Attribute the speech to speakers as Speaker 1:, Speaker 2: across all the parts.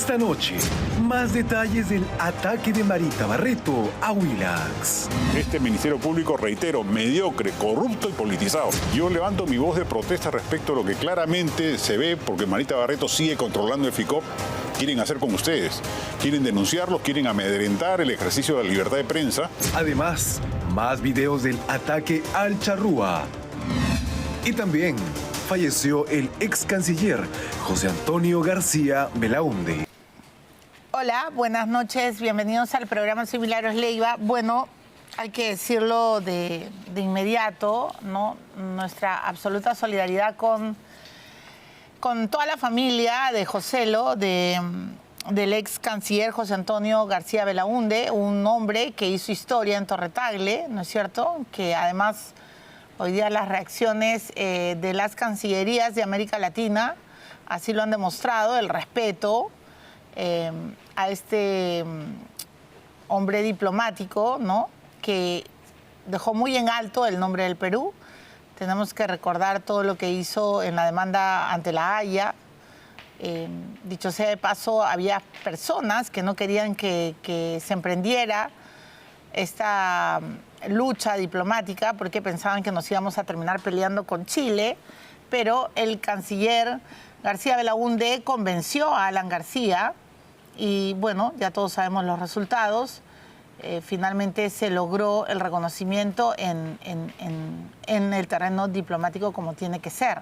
Speaker 1: Esta noche, más detalles del ataque de Marita Barreto a Willax.
Speaker 2: Este Ministerio Público, reitero, mediocre, corrupto y politizado. Yo levanto mi voz de protesta respecto a lo que claramente se ve, porque Marita Barreto sigue controlando el FICOP. Quieren hacer como ustedes. Quieren denunciarlos, quieren amedrentar el ejercicio de la libertad de prensa.
Speaker 1: Además, más videos del ataque al Charrúa. Y también falleció el ex canciller José Antonio García Belaúnde.
Speaker 3: Hola, buenas noches, bienvenidos al programa Soy Milagros Leiva. Bueno, hay que decirlo de inmediato, ¿no? Nuestra absoluta solidaridad con toda la familia de Joselo, del ex canciller José Antonio García Belaúnde, un hombre que hizo historia en Torre Tagle, ¿no es cierto? Que además hoy día las reacciones de las cancillerías de América Latina así lo han demostrado, el respeto a este hombre diplomático, ¿no? Que dejó muy en alto el nombre del Perú. Tenemos que recordar todo lo que hizo en la demanda ante la Haya. Dicho sea de paso, había personas que no querían que se emprendiera esta lucha diplomática porque pensaban que nos íbamos a terminar peleando con Chile, pero el canciller García Belaúnde convenció a Alan García y bueno, ya todos sabemos los resultados. Finalmente se logró el reconocimiento en el terreno diplomático como tiene que ser.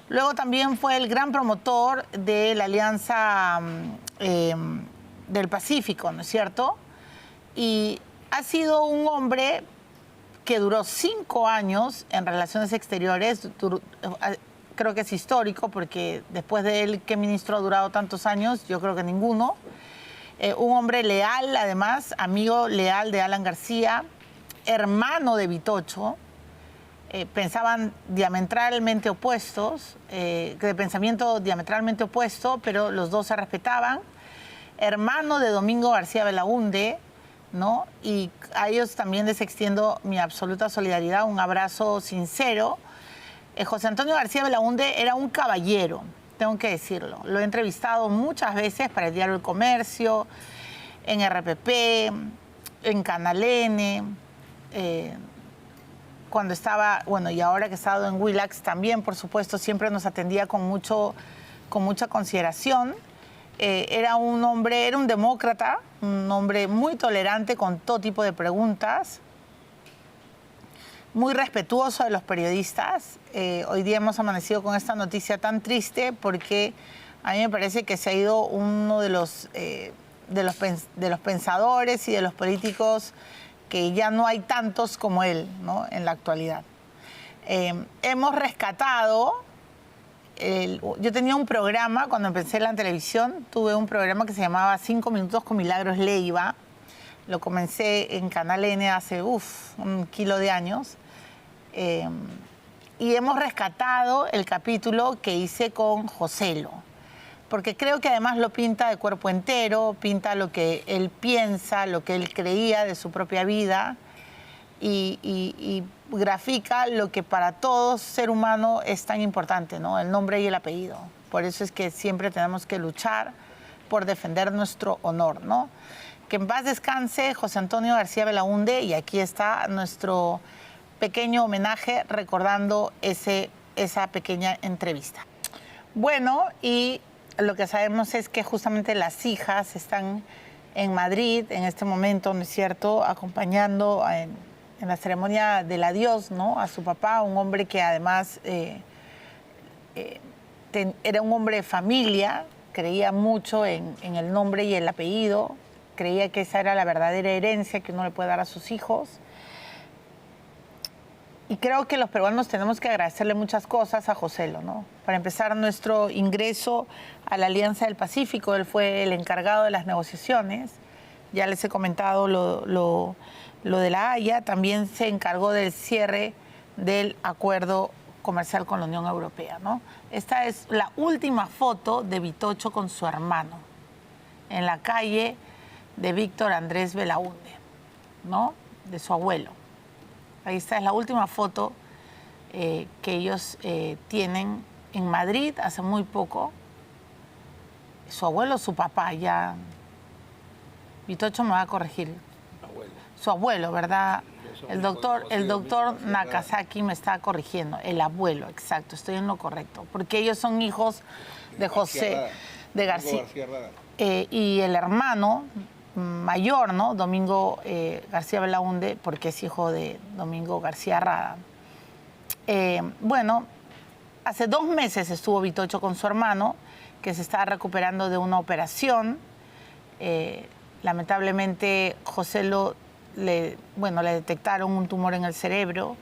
Speaker 3: Luego también fue el gran promotor de la Alianza del Pacífico, ¿no es cierto? Y ha sido un hombre que duró 5 años en relaciones exteriores. Creo que es histórico porque después de él, ¿qué ministro ha durado tantos años? Yo creo que ninguno. Un hombre leal, además, amigo leal de Alan García, hermano de Vitocho. Pensaban diametralmente opuestos, de pensamiento diametralmente opuesto, pero los dos se respetaban. Hermano de Domingo García Belaúnde, ¿no? Y a ellos también les extiendo mi absoluta solidaridad, un abrazo sincero. José Antonio García Belaúnde era un caballero, tengo que decirlo. Lo he entrevistado muchas veces para el Diario El Comercio, en RPP, en Canal N, cuando estaba, bueno, y ahora que he estado en Willax también, por supuesto, siempre nos atendía con mucha consideración. Era un hombre, era un demócrata, un hombre muy tolerante con todo tipo de preguntas, muy respetuoso de los periodistas. Hoy día hemos amanecido con esta noticia tan triste porque a mí me parece que se ha ido uno de los pensadores y de los políticos que ya no hay tantos como él, ¿no? En la actualidad. Hemos rescatado, yo tenía un programa, cuando empecé en la televisión, tuve un programa que se llamaba 5 minutos con Milagros Leiva. Lo comencé en Canal N hace, un kilo de años. Y hemos rescatado el capítulo que hice con Joselo, porque creo que además lo pinta de cuerpo entero, pinta lo que él piensa, lo que él creía de su propia vida y grafica lo que para todo ser humano es tan importante, ¿no? El nombre y el apellido. Por eso es que siempre tenemos que luchar por defender nuestro honor, ¿no? Que en paz descanse José Antonio García Belaúnde, y aquí está nuestro pequeño homenaje recordando esa pequeña entrevista. Bueno, y lo que sabemos es que justamente las hijas están en Madrid en este momento, ¿no es cierto?, acompañando en la ceremonia del adiós, ¿no?, a su papá, un hombre que además era un hombre de familia, creía mucho en el nombre y el apellido, creía que esa era la verdadera herencia que uno le puede dar a sus hijos. Y creo que los peruanos tenemos que agradecerle muchas cosas a Joselo, ¿no? Para empezar, nuestro ingreso a la Alianza del Pacífico, él fue el encargado de las negociaciones. Ya les he comentado lo de la Haya, también se encargó del cierre del acuerdo comercial con la Unión Europea, ¿no? Esta es la última foto de Vitocho con su hermano en la calle de Víctor Andrés Belaúnde, ¿no?, de su abuelo. Ahí está, es la última foto que ellos tienen en Madrid hace muy poco. su abuelo o su papá, ya. Vitocho me va a corregir. Su abuelo, ¿verdad? El doctor Nakazaki me está corrigiendo. El abuelo, exacto, estoy en lo correcto. Porque ellos son hijos de José, de García. Y el hermano mayor, ¿no? Domingo García Belaúnde, porque es hijo de Domingo García Rada. Bueno, hace 2 meses estuvo Vitocho con su hermano, que se estaba recuperando de una operación. Lamentablemente, José le detectaron un tumor en el cerebro.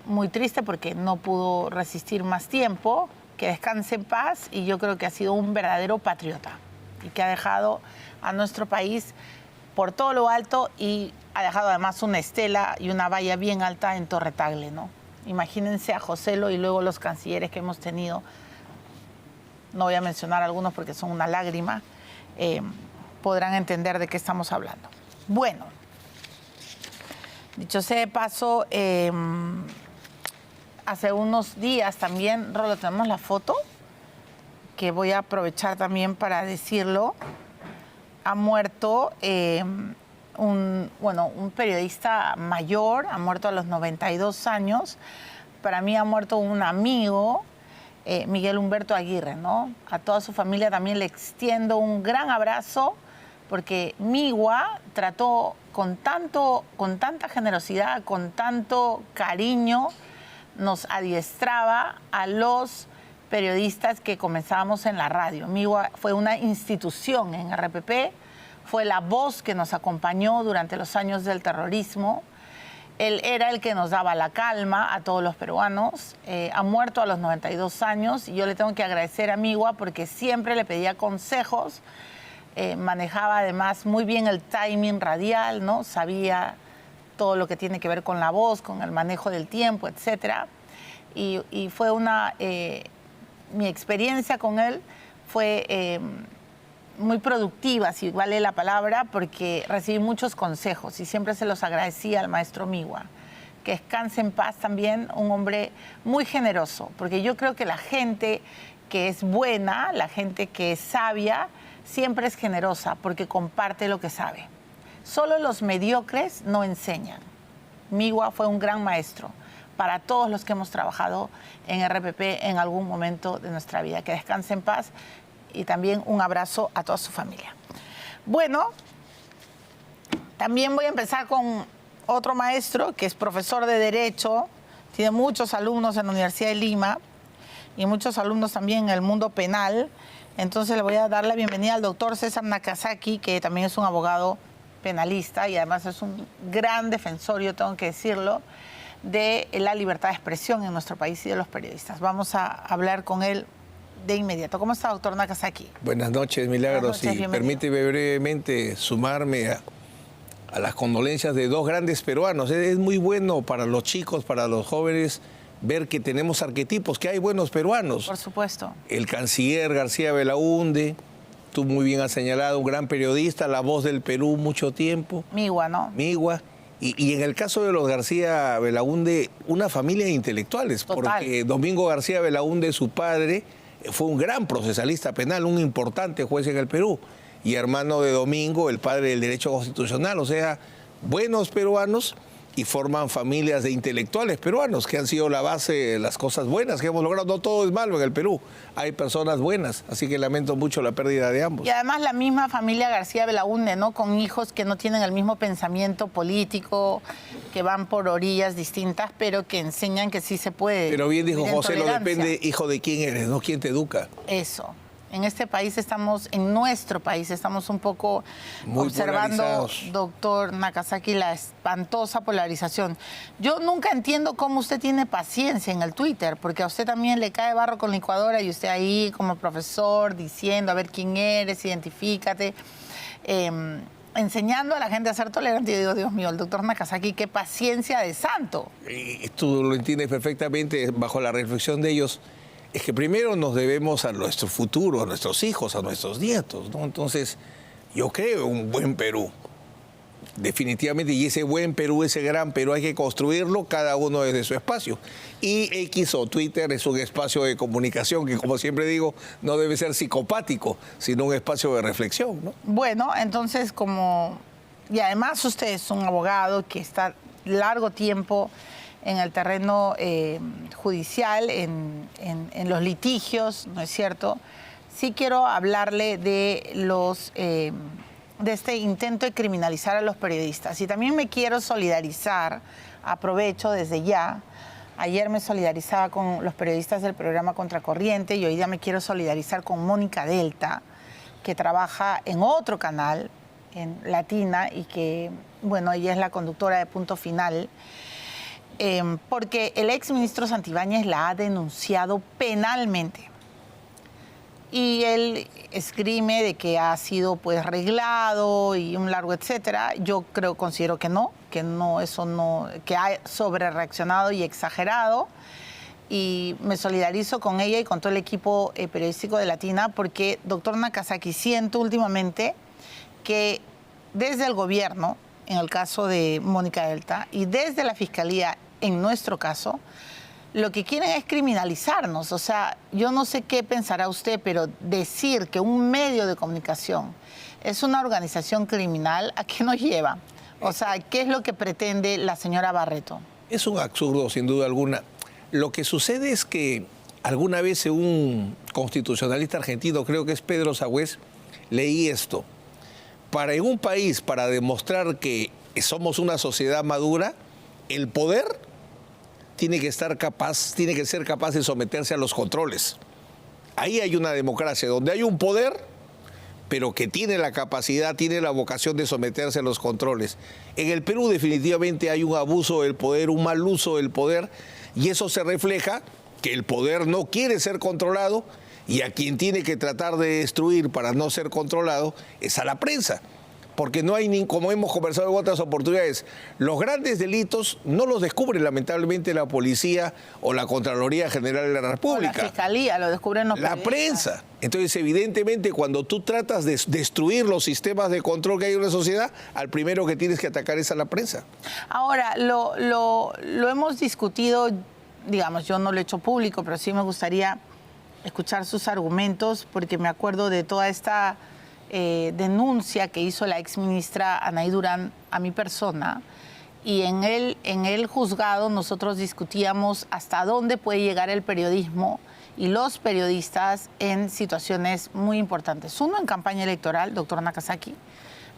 Speaker 3: Muy triste porque no pudo resistir más tiempo. Que descanse en paz, y yo creo que ha sido un verdadero patriota y que ha dejado a nuestro país por todo lo alto, y ha dejado además una estela y una valla bien alta en Torre Tagle, ¿no? Imagínense a Joselo y luego los cancilleres que hemos tenido. No voy a mencionar algunos porque son una lágrima. Podrán entender de qué estamos hablando. Bueno, dicho sea de paso, hace unos días también, Rolo, tenemos la foto, que voy a aprovechar también para decirlo. Ha muerto un periodista mayor, ha muerto a los 92 años. Para mí ha muerto un amigo, Miguel Humberto Aguirre, ¿no? A toda su familia también le extiendo un gran abrazo, porque Migua trató con tanta generosidad, con tanto cariño, nos adiestraba a los periodistas que comenzábamos en la radio. Migua fue una institución en RPP, fue la voz que nos acompañó durante los años del terrorismo. Él era el que nos daba la calma a todos los peruanos. Ha muerto a los 92 años y yo le tengo que agradecer a Migua porque siempre le pedía consejos. Manejaba además muy bien el timing radial, ¿no? Sabía todo lo que tiene que ver con la voz, con el manejo del tiempo, etcétera. Y fue mi experiencia con él fue muy productiva, si vale la palabra, porque recibí muchos consejos y siempre se los agradecía al maestro Migua. Que descanse en paz también, un hombre muy generoso, porque yo creo que la gente que es buena, la gente que es sabia, siempre es generosa porque comparte lo que sabe. Solo los mediocres no enseñan. Migua fue un gran maestro para todos los que hemos trabajado en RPP en algún momento de nuestra vida. Que descanse en paz y también un abrazo a toda su familia. Bueno, también voy a empezar con otro maestro que es profesor de Derecho, tiene muchos alumnos en la Universidad de Lima y muchos alumnos también en el mundo penal. Entonces le voy a dar la bienvenida al doctor César Nakazaki, que también es un abogado penalista y además es un gran defensor, yo tengo que decirlo, de la libertad de expresión en nuestro país y de los periodistas. Vamos a hablar con él de inmediato. ¿Cómo está, doctor Nakazaki?
Speaker 4: Buenas noches, Milagros. Y permíteme brevemente sumarme a las condolencias de 2 grandes peruanos. Es muy bueno para los chicos, para los jóvenes, ver que tenemos arquetipos, que hay buenos peruanos.
Speaker 3: Por supuesto.
Speaker 4: El canciller García Belaúnde, tú muy bien has señalado, un gran periodista, la voz del Perú mucho tiempo.
Speaker 3: Migua, ¿no?
Speaker 4: Migua. Y en el caso de los García Belaúnde, una familia de intelectuales. Total. Porque Domingo García Belaúnde, su padre, fue un gran procesalista penal, un importante juez en el Perú. Y hermano de Domingo, el padre del derecho constitucional. O sea, buenos peruanos y forman familias de intelectuales peruanos que han sido la base de las cosas buenas que hemos logrado. No todo es malo en el Perú, hay personas buenas, así que lamento mucho la pérdida de ambos.
Speaker 3: Y además la misma familia García Belaúnde, ¿no? Con hijos que no tienen el mismo pensamiento político, que van por orillas distintas, pero que enseñan que sí se puede.
Speaker 4: Pero bien dijo José, lo depende, hijo, de quién eres, no quién te educa.
Speaker 3: Eso. En este país en nuestro país estamos un poco
Speaker 4: muy
Speaker 3: observando, doctor Nakazaki, la espantosa polarización. Yo nunca entiendo cómo usted tiene paciencia en el Twitter, porque a usted también le cae barro con licuadora y usted ahí como profesor diciendo a ver quién eres, identifícate, enseñando a la gente a ser tolerante. Y yo digo, Dios mío, el doctor Nakazaki, qué paciencia de santo.
Speaker 4: Y tú lo entiendes perfectamente bajo la reflexión de ellos. Es que primero nos debemos a nuestro futuro, a nuestros hijos, a nuestros nietos, ¿no? Entonces, yo creo en un buen Perú. definitivamente, y ese buen Perú, ese gran Perú, hay que construirlo cada uno desde su espacio. Y X o Twitter es un espacio de comunicación que, como siempre digo, no debe ser psicopático, sino un espacio de reflexión, ¿no?
Speaker 3: Bueno, entonces y además usted es un abogado que está largo tiempo en el terreno judicial, en los litigios, ¿no es cierto? Sí quiero hablarle de de este intento de criminalizar a los periodistas. Y también me quiero solidarizar, aprovecho desde ya. Ayer me solidarizaba con los periodistas del programa Contracorriente y hoy día me quiero solidarizar con Mónica Delta, que trabaja en otro canal, en Latina, y que, bueno, ella es la conductora de Punto Final, porque el exministro Santibáñez la ha denunciado penalmente. Y él esgrime de que ha sido pues reglado y un largo etcétera. Yo considero que no, que ha sobrereaccionado y exagerado. Y me solidarizo con ella y con todo el equipo periodístico de Latina, porque, doctor Nakazaki, siento últimamente que desde el gobierno, en el caso de Mónica Delta, y desde la Fiscalía, en nuestro caso, lo que quieren es criminalizarnos. O sea, yo no sé qué pensará usted, pero decir que un medio de comunicación es una organización criminal, ¿a qué nos lleva? O sea, ¿qué es lo que pretende la señora Barreto?
Speaker 4: Es un absurdo, sin duda alguna. Lo que sucede es que alguna vez un constitucionalista argentino, creo que es Pedro Sagüez, leí esto. En un país, para demostrar que somos una sociedad madura, el poder tiene que ser capaz de someterse a los controles. Ahí hay una democracia, donde hay un poder, pero que tiene la capacidad, tiene la vocación de someterse a los controles. En el Perú definitivamente hay un abuso del poder, un mal uso del poder, y eso se refleja que el poder no quiere ser controlado, y a quien tiene que tratar de destruir para no ser controlado es a la prensa. Porque no hay, como hemos conversado en otras oportunidades, los grandes delitos no los descubre lamentablemente la policía o la Contraloría General de la República.
Speaker 3: O la Fiscalía, lo descubren los
Speaker 4: la prensa. Entonces, evidentemente, cuando tú tratas de destruir los sistemas de control que hay en una sociedad, al primero que tienes que atacar es a la prensa.
Speaker 3: Ahora, lo hemos discutido, digamos, yo no lo he hecho público, pero sí me gustaría escuchar sus argumentos, porque me acuerdo de toda esta denuncia que hizo la exministra Anaí Durán a mi persona, y en el juzgado nosotros discutíamos hasta dónde puede llegar el periodismo y los periodistas en situaciones muy importantes. Uno, en campaña electoral, doctor Nakazaki,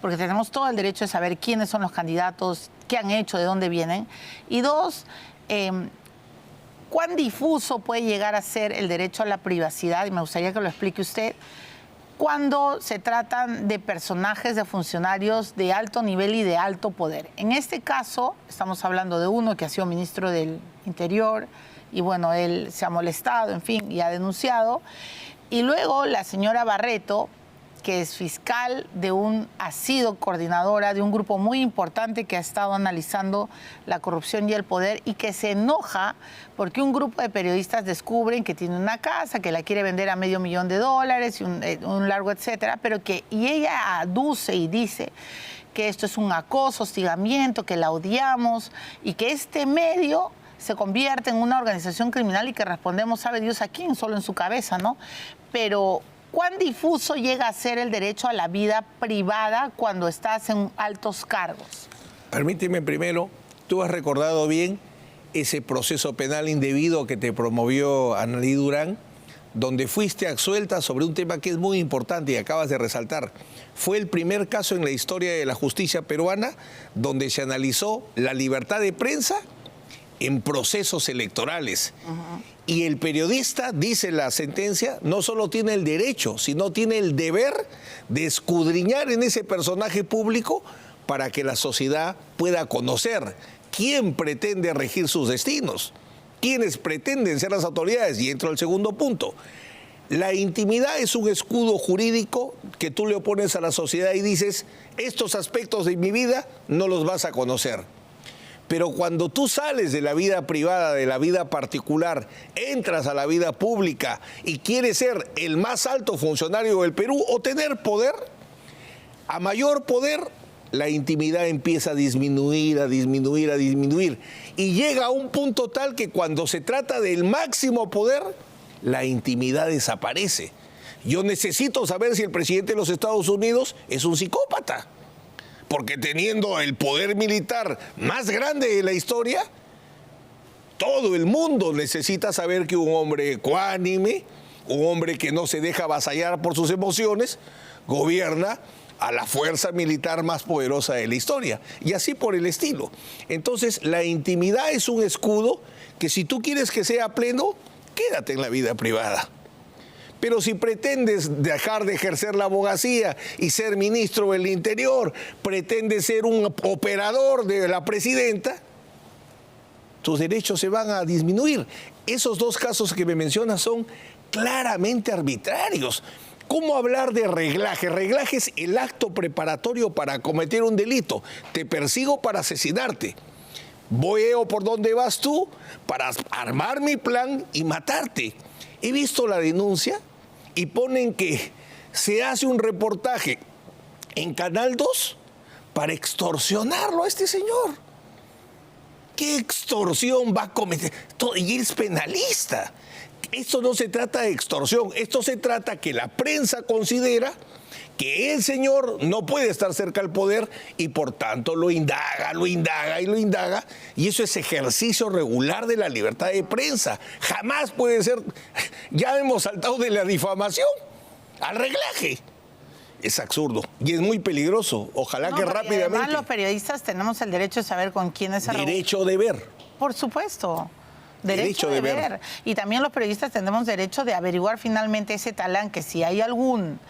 Speaker 3: porque tenemos todo el derecho de saber quiénes son los candidatos, qué han hecho, de dónde vienen. Y dos, cuán difuso puede llegar a ser el derecho a la privacidad, y me gustaría que lo explique usted, cuando se tratan de personajes, de funcionarios de alto nivel y de alto poder. En este caso, estamos hablando de uno que ha sido ministro del Interior, y bueno, él se ha molestado, en fin, y ha denunciado. Y luego la señora Barreto, que es fiscal ha sido coordinadora de un grupo muy importante que ha estado analizando la corrupción y el poder, y que se enoja porque un grupo de periodistas descubren que tiene una casa, que la quiere vender a $500,000 y un largo etcétera, y ella aduce y dice que esto es un acoso, hostigamiento, que la odiamos, y que este medio se convierte en una organización criminal y que respondemos, sabe Dios a quién, solo en su cabeza, ¿no? Pero ¿cuán difuso llega a ser el derecho a la vida privada cuando estás en altos cargos?
Speaker 4: Permíteme primero, tú has recordado bien ese proceso penal indebido que te promovió Anaí Durán, donde fuiste absuelta sobre un tema que es muy importante y acabas de resaltar. Fue el primer caso en la historia de la justicia peruana donde se analizó la libertad de prensa en procesos electorales. Y el periodista, dice la sentencia, no solo tiene el derecho, sino tiene el deber de escudriñar en ese personaje público para que la sociedad pueda conocer quién pretende regir sus destinos, quiénes pretenden ser las autoridades. Y entro al segundo punto. La intimidad es un escudo jurídico que tú le opones a la sociedad y dices, estos aspectos de mi vida no los vas a conocer. Pero cuando tú sales de la vida privada, de la vida particular, entras a la vida pública y quieres ser el más alto funcionario del Perú o tener poder, a mayor poder la intimidad empieza a disminuir, a disminuir, a disminuir. Y llega a un punto tal que cuando se trata del máximo poder, la intimidad desaparece. Yo necesito saber si el presidente de los Estados Unidos es un psicópata. Porque teniendo el poder militar más grande de la historia, todo el mundo necesita saber que un hombre ecuánime, un hombre que no se deja avasallar por sus emociones, gobierna a la fuerza militar más poderosa de la historia. Y así por el estilo. Entonces, la intimidad es un escudo que si tú quieres que sea pleno, quédate en la vida privada. Pero si pretendes dejar de ejercer la abogacía y ser ministro del Interior, pretendes ser un operador de la presidenta, tus derechos se van a disminuir. Esos dos casos que me mencionas son claramente arbitrarios. ¿Cómo hablar de reglaje? Reglaje es el acto preparatorio para cometer un delito. Te persigo para asesinarte. Veo por dónde vas tú para armar mi plan y matarte. He visto la denuncia y ponen que se hace un reportaje en Canal 2 para extorsionarlo a este señor. ¿Qué extorsión va a cometer? Y es penalista. Esto no se trata de extorsión, esto se trata que la prensa considera que el señor no puede estar cerca al poder y por tanto lo indaga, y eso es ejercicio regular de la libertad de prensa. Jamás puede ser, ya hemos saltado de la difamación al reglaje. Es absurdo y es muy peligroso. Ojalá que rápidamente...
Speaker 3: Además, los periodistas tenemos el derecho de saber con quiénes se reúnen.
Speaker 4: Derecho de ver.
Speaker 3: Por supuesto. Derecho de ver. Y también los periodistas tenemos derecho de averiguar finalmente ese talán, que si hay algún...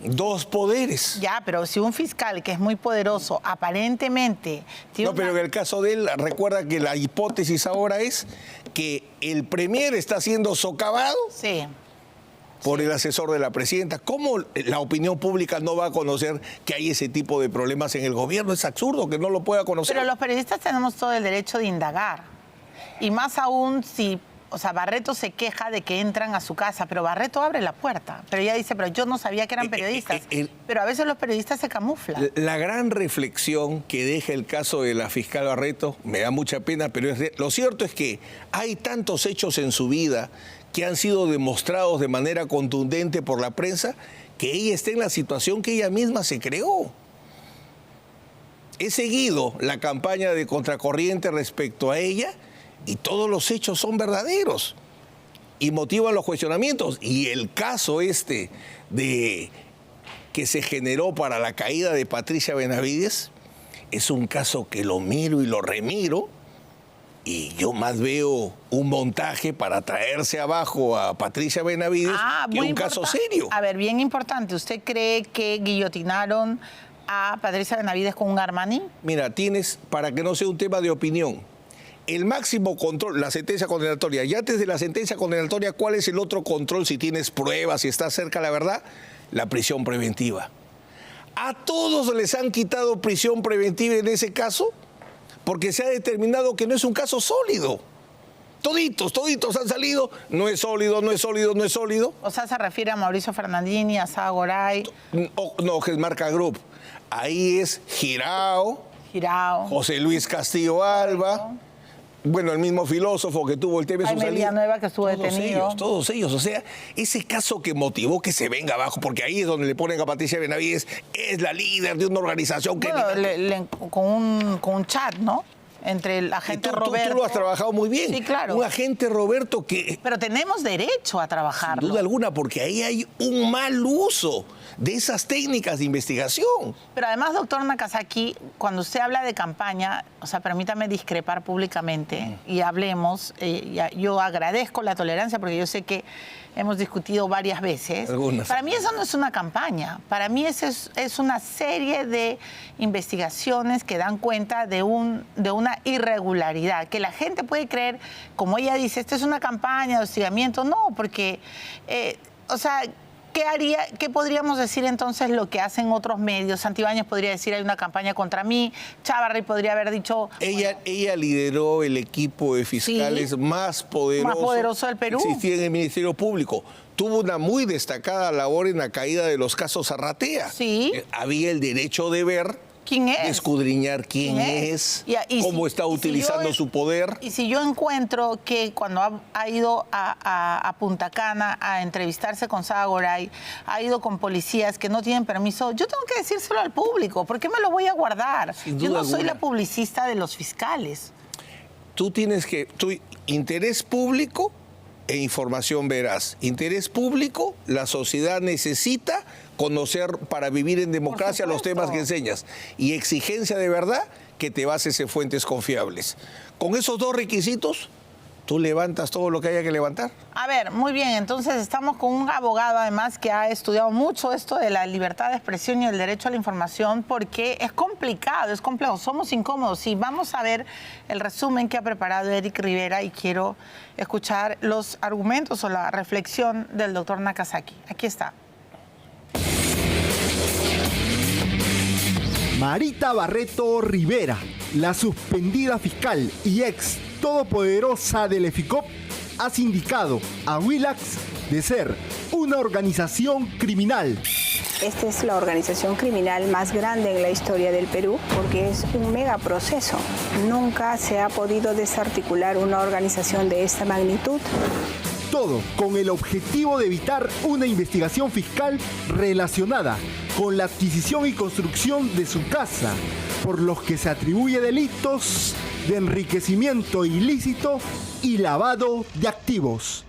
Speaker 4: Dos poderes.
Speaker 3: Ya, pero si un fiscal que es muy poderoso, aparentemente...
Speaker 4: No, pero en el caso de él, recuerda que la hipótesis ahora es que el premier está siendo socavado por el asesor de la presidenta. ¿Cómo la opinión pública no va a conocer que hay ese tipo de problemas en el gobierno? Es absurdo que no lo pueda conocer.
Speaker 3: Pero los periodistas tenemos todo el derecho de indagar. Y más aún si, o sea, Barreto se queja de que entran a su casa, pero Barreto abre la puerta. Pero ella dice, pero yo no sabía que eran periodistas. Pero a veces los periodistas se camuflan.
Speaker 4: La gran reflexión que deja el caso de la fiscal Barreto, me da mucha pena, pero lo cierto es que hay tantos hechos en su vida que han sido demostrados de manera contundente por la prensa, que ella está en la situación que ella misma se creó. He seguido la campaña de contracorriente respecto a ella, y todos los hechos son verdaderos y motivan los cuestionamientos. Y el caso de que se generó para la caída de Patricia Benavides es un caso que lo miro y lo remiro y yo más veo un montaje para traerse abajo a Patricia Benavides que un caso serio.
Speaker 3: A ver, bien importante. ¿Usted cree que guillotinaron a Patricia Benavides con un Armani?
Speaker 4: Mira, tienes, para que no sea un tema de opinión, el máximo control, la sentencia condenatoria. Y antes de la sentencia condenatoria, ¿cuál es el otro control si tienes pruebas, si estás cerca de la verdad? La prisión preventiva. A todos les han quitado prisión preventiva en ese caso porque se ha determinado que no es un caso sólido. Toditos han salido, no es sólido.
Speaker 3: O sea, se refiere a Mauricio Fernandini, a Sá Goray.
Speaker 4: No, Gesmarca Group. Ahí es Girao, José Luis Castillo Alba. Bueno, el mismo filósofo que tuvo el tema de su salida.
Speaker 3: Villanueva, que estuvo detenido.
Speaker 4: Todos ellos. O sea, ese caso que motivó que se venga abajo, porque ahí es donde le ponen a Patricia Benavides, es la líder de una organización que...
Speaker 3: Bueno, con un chat, ¿no? Entre el agente Roberto...
Speaker 4: Tú lo has trabajado muy bien.
Speaker 3: Sí, claro.
Speaker 4: Un agente Roberto que...
Speaker 3: Pero tenemos derecho a trabajarlo.
Speaker 4: Sin duda alguna, porque ahí hay un mal uso de esas técnicas de investigación.
Speaker 3: Pero además, doctor Nakazaki, cuando usted habla de campaña, o sea, permítame discrepar públicamente y hablemos. Yo agradezco la tolerancia porque yo sé que hemos discutido varias veces. Para mí eso no es una campaña. Para mí eso es una serie de investigaciones que dan cuenta de una irregularidad. Que la gente puede creer, como ella dice, esto es una campaña de hostigamiento. No, porque, o sea... ¿Qué podríamos decir entonces lo que hacen otros medios? Santibáñez podría decir hay una campaña contra mí, Chávarri podría haber dicho...
Speaker 4: Ella lideró el equipo de fiscales más poderoso
Speaker 3: del Perú.
Speaker 4: Existía en el Ministerio Público. Tuvo una muy destacada labor en la caída de los casos Arratea.
Speaker 3: Sí.
Speaker 4: Había el derecho de ver
Speaker 3: quién es,
Speaker 4: escudriñar quién es, cómo está utilizando su poder.
Speaker 3: Y si yo encuentro que cuando ha ido a Punta Cana a entrevistarse con Sagoray, ha ido con policías que no tienen permiso, yo tengo que decírselo al público. ¿Por qué me lo voy a guardar? Yo no soy la publicista de los fiscales.
Speaker 4: Tú tienes que... interés público e información veraz. Interés público, la sociedad necesita conocer para vivir en democracia los temas que enseñas. Y exigencia de verdad, que te bases en fuentes confiables. Con esos dos requisitos, tú levantas todo lo que haya que levantar.
Speaker 3: A ver, muy bien, entonces estamos con un abogado además que ha estudiado mucho esto de la libertad de expresión y el derecho a la información, porque es complicado, es complejo, somos incómodos. Y vamos a ver el resumen que ha preparado Eric Rivera y quiero escuchar los argumentos o la reflexión del doctor Nakazaki. Aquí está.
Speaker 5: Marita Barreto Rivera, la suspendida fiscal y ex todopoderosa del EFICOP, ha sindicado a Willax de ser una organización criminal.
Speaker 6: Esta es la organización criminal más grande en la historia del Perú porque es un megaproceso. Nunca se ha podido desarticular una organización de esta magnitud.
Speaker 5: Todo con el objetivo de evitar una investigación fiscal relacionada con la adquisición y construcción de su casa, por los que se atribuye delitos de enriquecimiento ilícito y lavado de activos.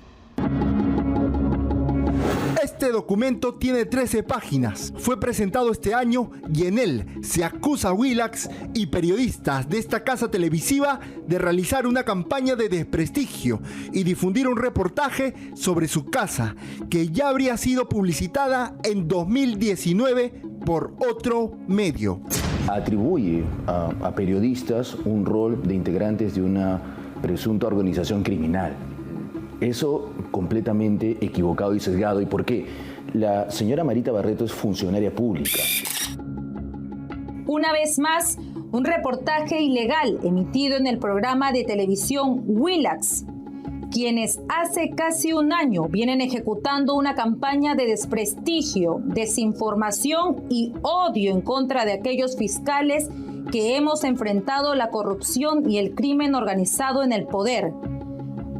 Speaker 5: Este documento tiene 13 páginas, fue presentado este año y en él se acusa a Willax y periodistas de esta casa televisiva de realizar una campaña de desprestigio y difundir un reportaje sobre su casa que ya habría sido publicitada en 2019 por otro medio.
Speaker 7: Atribuye a periodistas un rol de integrantes de una presunta organización criminal. Eso completamente equivocado y sesgado. ¿Y por qué? La señora Marita Barreto es funcionaria pública.
Speaker 8: Una vez más, un reportaje ilegal emitido en el programa de televisión Willax, quienes hace casi un año vienen ejecutando una campaña de desprestigio, desinformación y odio en contra de aquellos fiscales que hemos enfrentado la corrupción y el crimen organizado en el poder.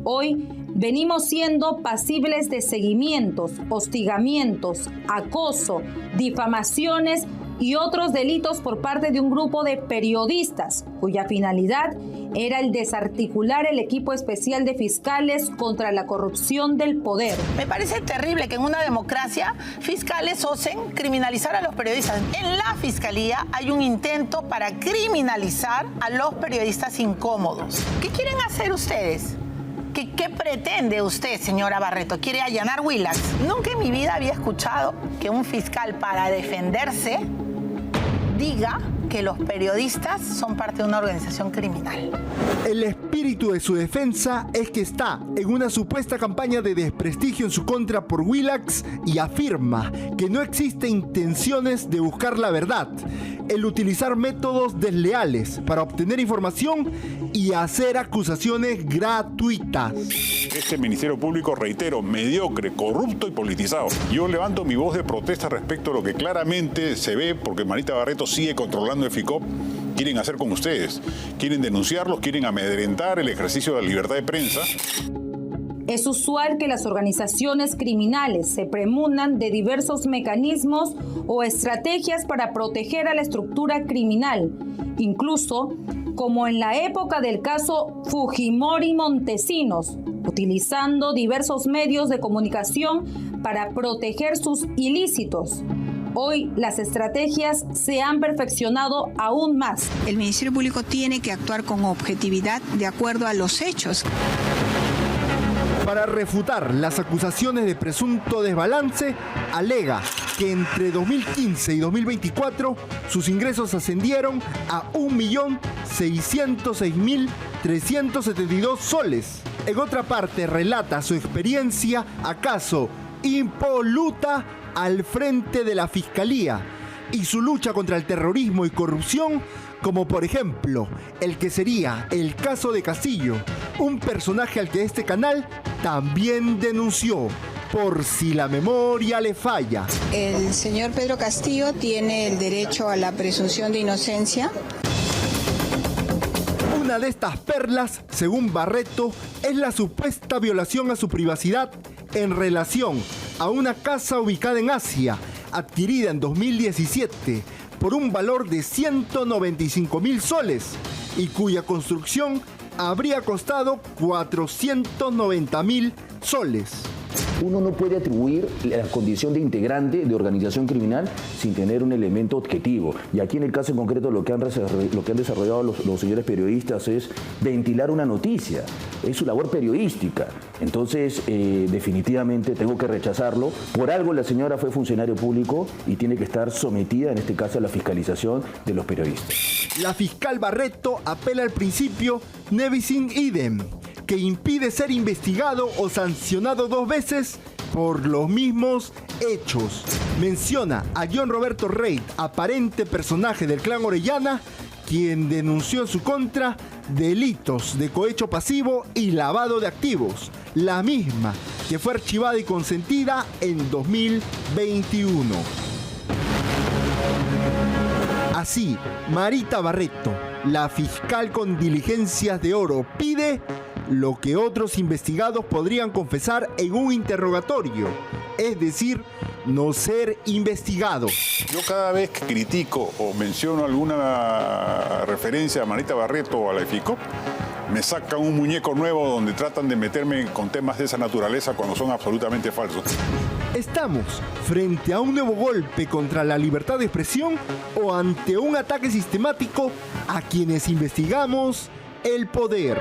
Speaker 8: Hoy venimos siendo pasibles de seguimientos, hostigamientos, acoso, difamaciones y otros delitos por parte de un grupo de periodistas cuya finalidad era el desarticular el equipo especial de fiscales contra la corrupción del poder.
Speaker 3: Me parece terrible que en una democracia fiscales osen criminalizar a los periodistas. En la fiscalía hay un intento para criminalizar a los periodistas incómodos. ¿Qué quieren hacer ustedes? ¿Qué pretende usted, señora Barreto? ¿Quiere allanar Willax? Nunca en mi vida había escuchado que un fiscal para defenderse diga que los periodistas son parte de una organización criminal.
Speaker 5: El espíritu de su defensa es que está en una supuesta campaña de desprestigio en su contra por Willax y afirma que no existe intenciones de buscar la verdad, el utilizar métodos desleales para obtener información y hacer acusaciones gratuitas.
Speaker 2: Este Ministerio Público, reitero, mediocre, corrupto y politizado. Yo levanto mi voz de protesta respecto a lo que claramente se ve, porque Marita Barreto sigue controlando el FICOP. Quieren hacer con ustedes, quieren denunciarlos, quieren amedrentar el ejercicio de la libertad de prensa.
Speaker 8: Es usual que las organizaciones criminales se premunan de diversos mecanismos o estrategias para proteger a la estructura criminal, incluso como en la época del caso Fujimori Montesinos, utilizando diversos medios de comunicación para proteger sus ilícitos. Hoy las estrategias se han perfeccionado aún más.
Speaker 9: El Ministerio Público tiene que actuar con objetividad de acuerdo a los hechos.
Speaker 5: Para refutar las acusaciones de presunto desbalance, alega que entre 2015 y 2024 sus ingresos ascendieron a 1.606.372 soles. En otra parte relata su experiencia, acaso impoluta, al frente de la Fiscalía y su lucha contra el terrorismo y corrupción, como por ejemplo el que sería el caso de Castillo, un personaje al que este canal también denunció. por si la memoria le falla.
Speaker 9: El señor Pedro Castillo tiene el derecho a la presunción de inocencia.
Speaker 5: Una de estas perlas, según Barreto, es la supuesta violación a su privacidad en relación a una casa ubicada en Asia, adquirida en 2017 por un valor de 195.000 soles y cuya construcción habría costado 490.000 soles.
Speaker 7: Uno no puede atribuir la condición de integrante de organización criminal sin tener un elemento objetivo. Y aquí en el caso en concreto lo que han desarrollado los señores periodistas es ventilar una noticia. Es su labor periodística. Entonces, definitivamente tengo que rechazarlo. Por algo la señora fue funcionario público y tiene que estar sometida, en este caso, a la fiscalización de los periodistas.
Speaker 5: La fiscal Barreto apela al principio ne bis in idem, que impide ser investigado o sancionado 2 veces por los mismos hechos. Menciona a John Roberto Reid, aparente personaje del clan Orellana, quien denunció en su contra delitos de cohecho pasivo y lavado de activos, la misma que fue archivada y consentida en 2021. Así, Marita Barreto, la fiscal con diligencias de oro, pide lo que otros investigados podrían confesar en un interrogatorio, es decir, no ser investigado.
Speaker 2: Yo cada vez que critico o menciono alguna referencia a Marita Barreto o a la EFICOP, me sacan un muñeco nuevo donde tratan de meterme con temas de esa naturaleza cuando son absolutamente falsos.
Speaker 5: ¿Estamos frente a un nuevo golpe contra la libertad de expresión o ante un ataque sistemático a quienes investigamos el poder?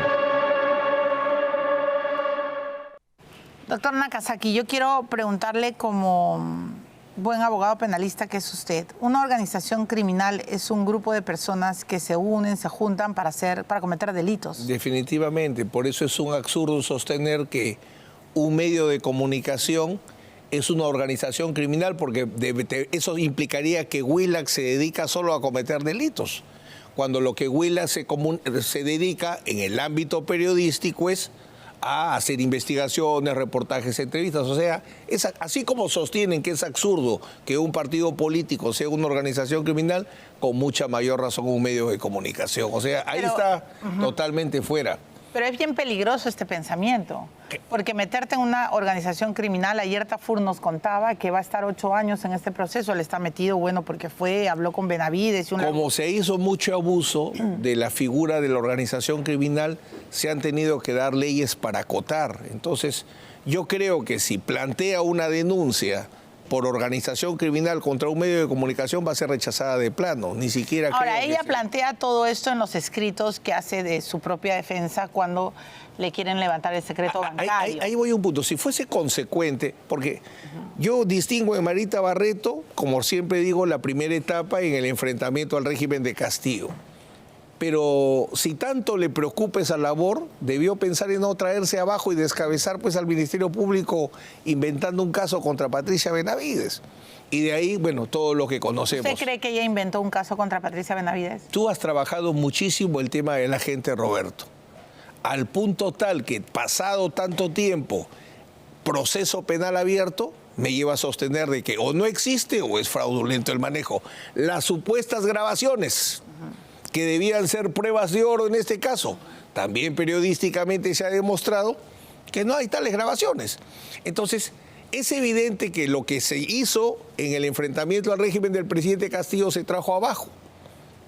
Speaker 3: Doctor Nakazaki, yo quiero preguntarle como buen abogado penalista que es usted. Una organización criminal es un grupo de personas que se unen, se juntan para cometer delitos.
Speaker 4: Definitivamente, por eso es un absurdo sostener que un medio de comunicación es una organización criminal, porque eso implicaría que Willax se dedica solo a cometer delitos, cuando lo que Willax se dedica en el ámbito periodístico es a hacer investigaciones, reportajes, entrevistas. O sea, así como sostienen que es absurdo que un partido político sea una organización criminal, con mucha mayor razón un medio de comunicación. O sea, ahí está totalmente fuera.
Speaker 3: Pero es bien peligroso este pensamiento, porque meterte en una organización criminal, ayer Tafur nos contaba que va a estar 8 años en este proceso, él está metido, bueno, porque habló con Benavides.
Speaker 4: Como se hizo mucho abuso de la figura de la organización criminal, se han tenido que dar leyes para acotar. Entonces, yo creo que si plantea una denuncia por organización criminal contra un medio de comunicación va a ser rechazada de plano, ni siquiera.
Speaker 3: Ahora, ella plantea todo esto en los escritos que hace de su propia defensa cuando le quieren levantar el secreto bancario.
Speaker 4: Ahí voy a un punto. Si fuese consecuente, porque yo distingo en Marita Barreto, como siempre digo, la primera etapa en el enfrentamiento al régimen de Castillo. Pero si tanto le preocupa esa labor, debió pensar en no traerse abajo y descabezar pues al Ministerio Público inventando un caso contra Patricia Benavides. Y de ahí, bueno, todo lo que conocemos.
Speaker 3: ¿Usted cree que ella inventó un caso contra Patricia Benavides?
Speaker 4: Tú has trabajado muchísimo el tema del agente Roberto, al punto tal que pasado tanto tiempo, proceso penal abierto, me lleva a sostener de que o no existe o es fraudulento el manejo. Las supuestas grabaciones, que debían ser pruebas de oro en este caso, también periodísticamente se ha demostrado que no hay tales grabaciones. Entonces, es evidente que lo que se hizo en el enfrentamiento al régimen del presidente Castillo se trajo abajo.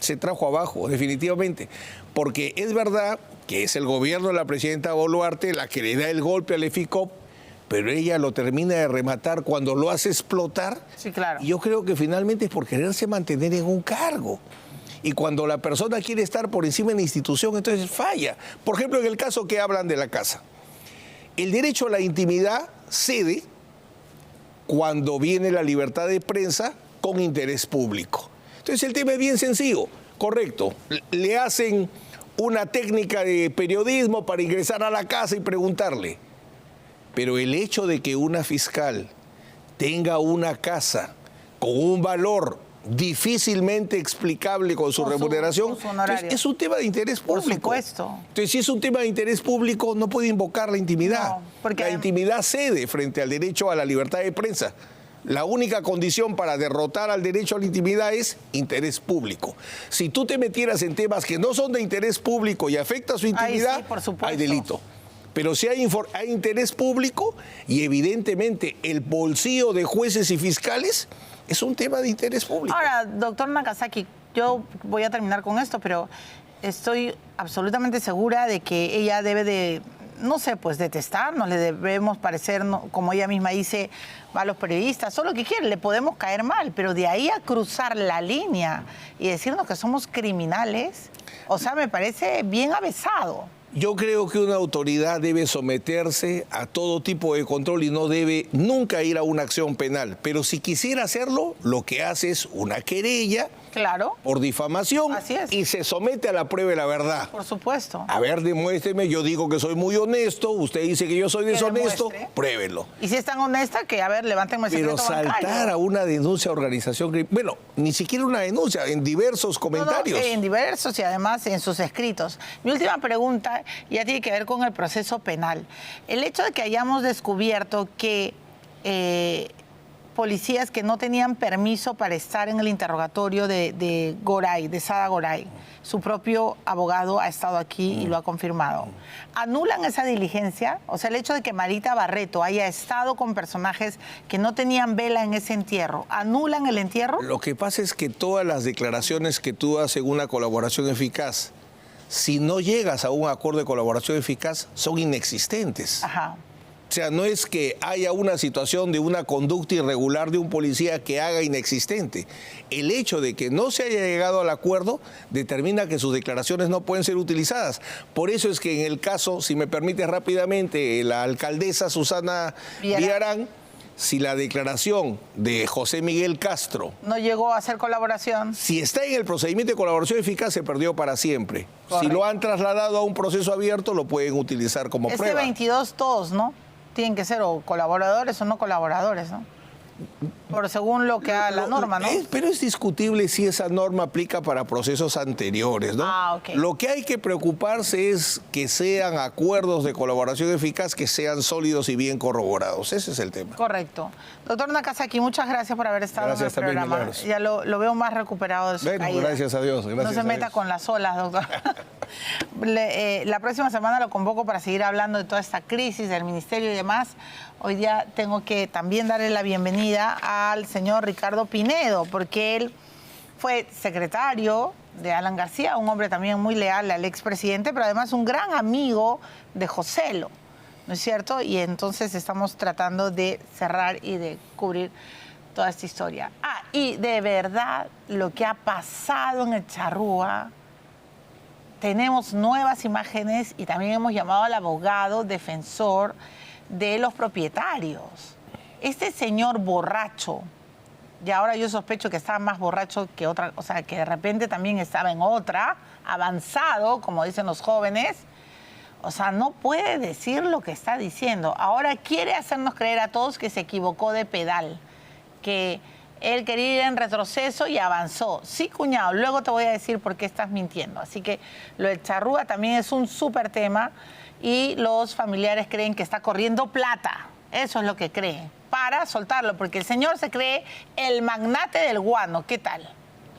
Speaker 4: Se trajo abajo, definitivamente. Porque es verdad que es el gobierno de la presidenta Boluarte la que le da el golpe al EFICOP, pero ella lo termina de rematar cuando lo hace explotar.
Speaker 3: Sí, claro.
Speaker 4: Y yo creo que finalmente es por quererse mantener en un cargo. Y cuando la persona quiere estar por encima de la institución, entonces falla. Por ejemplo, en el caso que hablan de la casa. El derecho a la intimidad cede cuando viene la libertad de prensa con interés público. Entonces el tema es bien sencillo, correcto. Le hacen una técnica de periodismo para ingresar a la casa y preguntarle. Pero el hecho de que una fiscal tenga una casa con un valor difícilmente explicable con su remuneración. Entonces, es un tema de interés público.
Speaker 3: Por supuesto.
Speaker 4: Entonces, si es un tema de interés público, no puede invocar la intimidad.
Speaker 3: No, porque
Speaker 4: la intimidad cede frente al derecho a la libertad de prensa. La única condición para derrotar al derecho a la intimidad es interés público. Si tú te metieras en temas que no son de interés público y afecta su intimidad,
Speaker 3: sí, por supuesto,
Speaker 4: hay delito. Pero si hay interés público y evidentemente el bolsillo de jueces y fiscales es un tema de interés público.
Speaker 3: Ahora, doctor Nakazaki, yo voy a terminar con esto, pero estoy absolutamente segura de que ella debe de, no sé, pues detestarnos, le debemos parecer, como ella misma dice, a los periodistas, o lo que quiera, le podemos caer mal, pero de ahí a cruzar la línea y decirnos que somos criminales, o sea, me parece bien avesado.
Speaker 4: Yo creo que una autoridad debe someterse a todo tipo de control y no debe nunca ir a una acción penal. Pero si quisiera hacerlo, lo que hace es una querella por difamación.
Speaker 3: Así es.
Speaker 4: Y se somete a la prueba de la verdad.
Speaker 3: Por supuesto.
Speaker 4: A ver, demuéstreme, yo digo que soy muy honesto, usted dice que yo soy deshonesto, pruébelo.
Speaker 3: Y si es tan honesta, que a ver, levántenme el secreto bancario.
Speaker 4: Pero saltar a una denuncia a organización criminal, bueno, ni siquiera una denuncia, en diversos comentarios.
Speaker 3: En diversos y además en sus escritos. Mi última pregunta ya tiene que ver con el proceso penal. El hecho de que hayamos descubierto que policías que no tenían permiso para estar en el interrogatorio de Goray, de Sada Goray, su propio abogado ha estado aquí y lo ha confirmado, ¿anulan esa diligencia? O sea, el hecho de que Marita Barreto haya estado con personajes que no tenían vela en ese entierro, ¿anulan el entierro?
Speaker 4: Lo que pasa es que todas las declaraciones que tú haces en una colaboración eficaz, si no llegas a un acuerdo de colaboración eficaz, son inexistentes.
Speaker 3: Ajá.
Speaker 4: O sea, no es que haya una situación de una conducta irregular de un policía que haga inexistente. El hecho de que no se haya llegado al acuerdo determina que sus declaraciones no pueden ser utilizadas. Por eso es que en el caso, si me permite rápidamente, la alcaldesa Susana Villarán, si la declaración de José Miguel Castro
Speaker 3: no llegó a hacer colaboración,
Speaker 4: si está en el procedimiento de colaboración eficaz, se perdió para siempre. Correcto. Si lo han trasladado a un proceso abierto, lo pueden utilizar como prueba.
Speaker 3: 22 todos, ¿no? Tienen que ser o colaboradores o no colaboradores, ¿no? Por según lo que haga la norma, ¿no?
Speaker 4: Pero es discutible si esa norma aplica para procesos anteriores, ¿no?
Speaker 3: Okay.
Speaker 4: Lo que hay que preocuparse es que sean acuerdos de colaboración eficaz, que sean sólidos y bien corroborados. Ese es el tema.
Speaker 3: Correcto. Doctor Nakazaki, muchas gracias por haber estado en el programa.
Speaker 4: Milagros.
Speaker 3: Ya lo veo más recuperado de su caída.
Speaker 4: Gracias a Dios. Gracias,
Speaker 3: no se meta con las olas, doctor. La próxima semana lo convoco para seguir hablando de toda esta crisis del ministerio y demás. Hoy día tengo que también darle la bienvenida al señor Ricardo Pinedo, porque él fue secretario de Alan García, un hombre también muy leal al expresidente, pero además un gran amigo de Joselo, ¿no es cierto? Y entonces estamos tratando de cerrar y de cubrir toda esta historia. Y de verdad, lo que ha pasado en el Charrúa, tenemos nuevas imágenes y también hemos llamado al abogado defensor de los propietarios. Este señor borracho, y ahora yo sospecho que estaba más borracho que otra, o sea, que de repente también estaba en otra, avanzado, como dicen los jóvenes, o sea, no puede decir lo que está diciendo. Ahora quiere hacernos creer a todos que se equivocó de pedal, que él quería ir en retroceso y avanzó. Sí, cuñado, luego te voy a decir por qué estás mintiendo. Así que lo del Charrúa también es un súper tema y los familiares creen que está corriendo plata. Eso es lo que creen, para soltarlo, porque el señor se cree el magnate del guano. ¿Qué tal?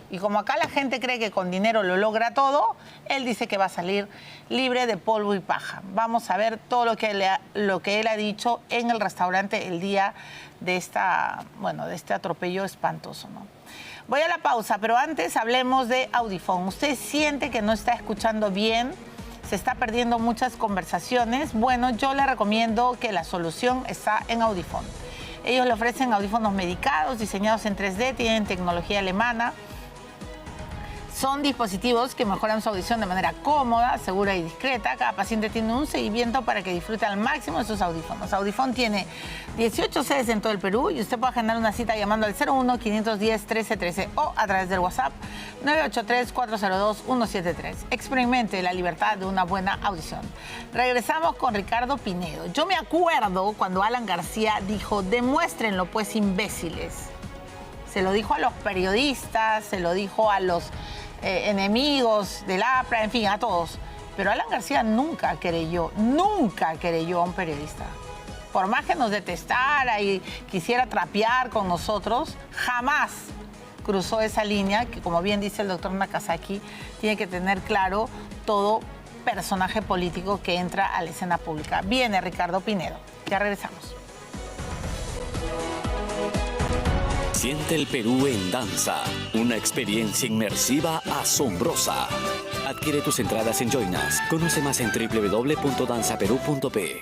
Speaker 3: Y como acá la gente cree que con dinero lo logra todo, él dice que va a salir libre de polvo y paja. Vamos a ver todo lo que él ha dicho en el restaurante el día de este atropello espantoso, ¿no? Voy a la pausa, pero antes hablemos de Audifón. ¿Usted siente que no está escuchando bien? ¿Se está perdiendo muchas conversaciones? Bueno, yo le recomiendo que la solución está en Audifón. Ellos le ofrecen audífonos medicados, diseñados en 3D, tienen tecnología alemana. Son dispositivos que mejoran su audición de manera cómoda, segura y discreta. Cada paciente tiene un seguimiento para que disfrute al máximo de sus audífonos. Audifón tiene 18 sedes en todo el Perú y usted puede agendar una cita llamando al 01-510-1313 o a través del WhatsApp 983-402-173. Experimente la libertad de una buena audición. Regresamos con Ricardo Pinedo. Yo me acuerdo cuando Alan García dijo, demuéstrenlo pues, imbéciles. Se lo dijo a los periodistas, se lo dijo a los enemigos del APRA, en fin, a todos. Pero Alan García nunca querelló a un periodista. Por más que nos detestara y quisiera trapear con nosotros, jamás cruzó esa línea que, como bien dice el doctor Nakazaki, tiene que tener claro todo personaje político que entra a la escena pública. Viene Ricardo Pinedo. Ya regresamos.
Speaker 10: Siente el Perú en danza, una experiencia inmersiva asombrosa. Adquiere tus entradas en Join Us. Conoce más en www.danzaperú.pe.